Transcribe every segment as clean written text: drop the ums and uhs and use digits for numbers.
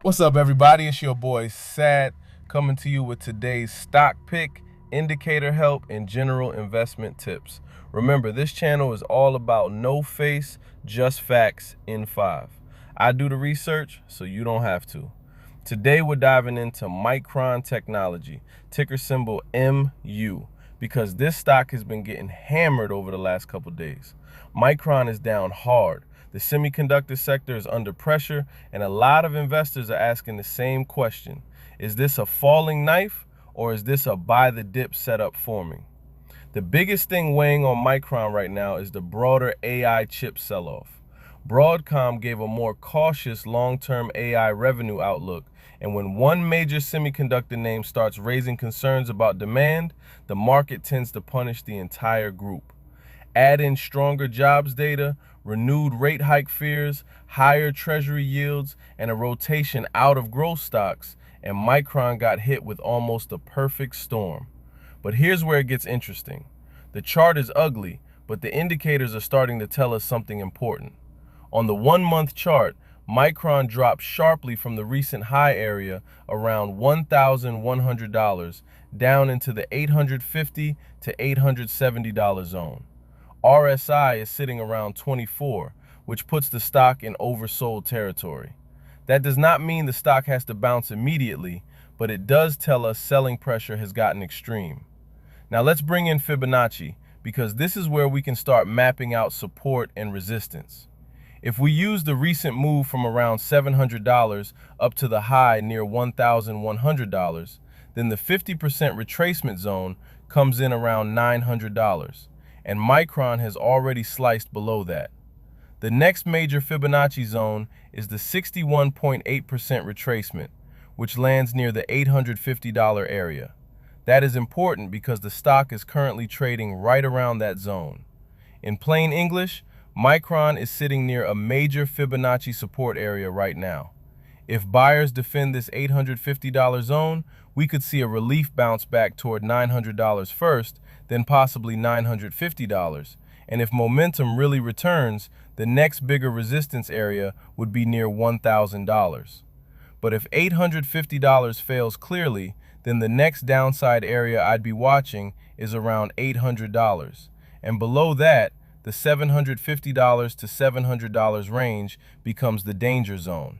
What's up, everybody? It's your boy Sad coming to you with today's stock pick, indicator help, and general investment tips. Remember, this channel is all about no face, just facts in 5. I do the research, so you don't have to. Today, we're diving into Micron Technology, ticker symbol MU, because this stock has been getting hammered over the last couple days. Micron is down hard. The semiconductor sector is under pressure, and a lot of investors are asking the same question. Is this a falling knife, or is this a buy the dip setup forming? The biggest thing weighing on Micron right now is the broader AI chip sell-off. Broadcom gave a more cautious long-term AI revenue outlook, and when one major semiconductor name starts raising concerns about demand, the market tends to punish the entire group. Add in stronger jobs data, renewed rate hike fears, higher treasury yields, and a rotation out of growth stocks, and Micron got hit with almost a perfect storm. But here's where it gets interesting. The chart is ugly, but the indicators are starting to tell us something important. On the 1-month chart, Micron dropped sharply from the recent high area around $1,100 down into the $850 to $870 zone. RSI is sitting around 24, which puts the stock in oversold territory. That does not mean the stock has to bounce immediately, but it does tell us selling pressure has gotten extreme. Now let's bring in Fibonacci, because this is where we can start mapping out support and resistance. If we use the recent move from around $700 up to the high near $1,100, then the 50% retracement zone comes in around $900. And Micron has already sliced below that. The next major Fibonacci zone is the 61.8% retracement, which lands near the $850 area. That is important because the stock is currently trading right around that zone. In plain English, Micron is sitting near a major Fibonacci support area right now. If buyers defend this $850 zone, we could see a relief bounce back toward $900 first, then possibly $950. And if momentum really returns, the next bigger resistance area would be near $1,000. But if $850 fails clearly, then the next downside area I'd be watching is around $800. And below that, the $750 to $700 range becomes the danger zone.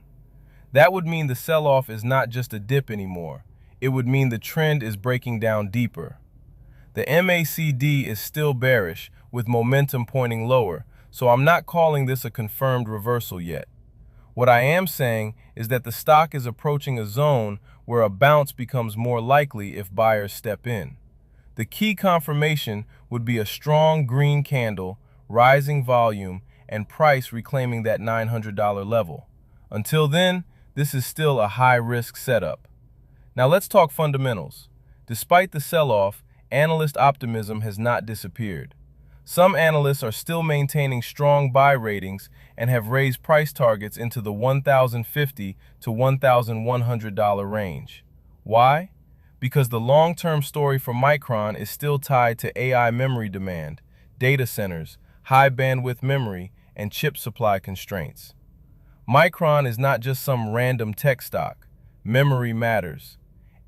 That would mean the sell-off is not just a dip anymore. It would mean the trend is breaking down deeper. The MACD is still bearish, with momentum pointing lower, so I'm not calling this a confirmed reversal yet. What I am saying is that the stock is approaching a zone where a bounce becomes more likely if buyers step in. The key confirmation would be a strong green candle, rising volume, and price reclaiming that $900 level. Until then, this is still a high-risk setup. Now let's talk fundamentals. Despite the sell-off, analyst optimism has not disappeared. Some analysts are still maintaining strong buy ratings and have raised price targets into the $1,050 to $1,100 range. Why? Because the long-term story for Micron is still tied to AI memory demand, data centers, high bandwidth memory, and chip supply constraints. Micron is not just some random tech stock. Memory matters.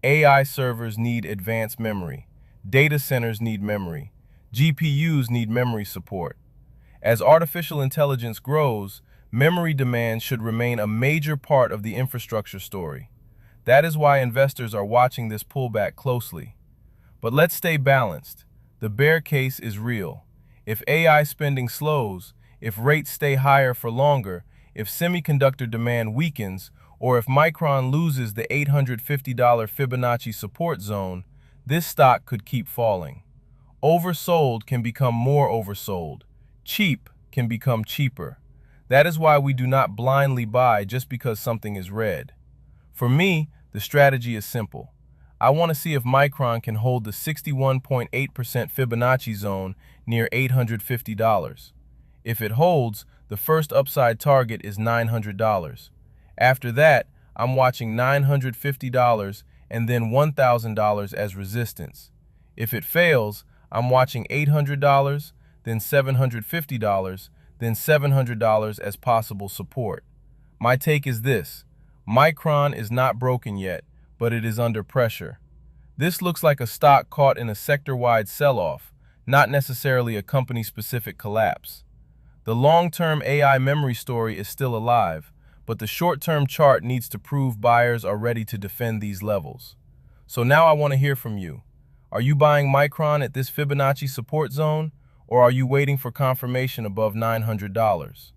AI servers need advanced memory. Data centers need memory. GPUs need memory support. As artificial intelligence grows, memory demand should remain a major part of the infrastructure story. That is why investors are watching this pullback closely. But let's stay balanced. The bear case is real. If AI spending slows, if rates stay higher for longer, if semiconductor demand weakens, or if Micron loses the $850 Fibonacci support zone, this stock could keep falling. Oversold can become more oversold. Cheap can become cheaper. That is why we do not blindly buy just because something is red. For me, the strategy is simple. I want to see if Micron can hold the 61.8% Fibonacci zone near $850. If it holds, the first upside target is $900. After that, I'm watching $950 and then $1,000 as resistance. If it fails, I'm watching $800, then $750, then $700 as possible support. My take is this: Micron is not broken yet, but it is under pressure. This looks like a stock caught in a sector-wide sell-off, not necessarily a company-specific collapse. The long-term AI memory story is still alive, but the short-term chart needs to prove buyers are ready to defend these levels. So now I want to hear from you. Are you buying Micron at this Fibonacci support zone, or are you waiting for confirmation above $900?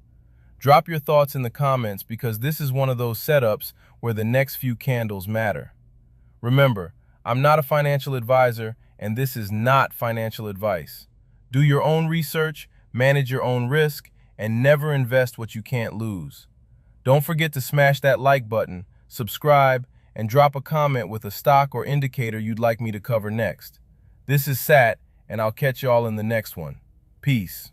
Drop your thoughts in the comments because this is one of those setups where the next few candles matter. Remember, I'm not a financial advisor, and this is not financial advice. Do your own research, manage your own risk, and never invest what you can't lose. Don't forget to smash that like button, subscribe, and drop a comment with a stock or indicator you'd like me to cover next. This is Sat, and I'll catch y'all in the next one. Peace.